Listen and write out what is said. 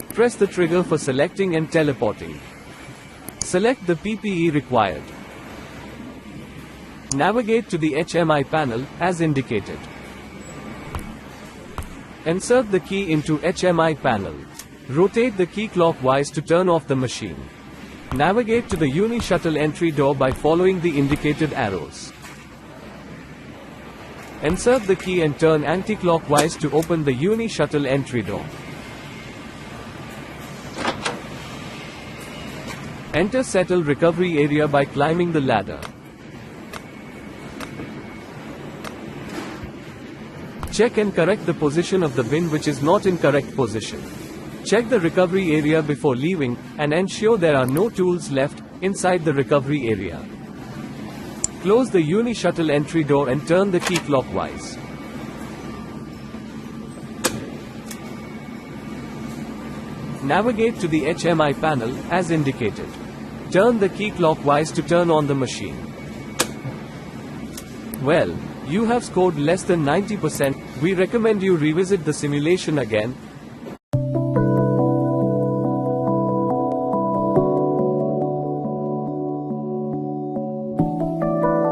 Press the trigger for selecting and teleporting. Select the PPE required. Navigate to the HMI panel, as indicated. Insert the key into HMI panel. Rotate the key clockwise to turn off the machine. Navigate to the Uni-Shuttle entry door by following the indicated arrows. Insert the key and turn anti-clockwise to open the Uni-Shuttle entry door. Enter Settle Recovery Area by climbing the ladder. Check and correct the position of the bin which is not in correct position. Check the recovery area before leaving, and ensure there are no tools left inside the recovery area. Close the Uni-Shuttle entry door and turn the key clockwise. Navigate to the HMI panel, as indicated. Turn the key clockwise to turn on the machine. Well, you have scored less than 90%. We recommend you revisit the simulation again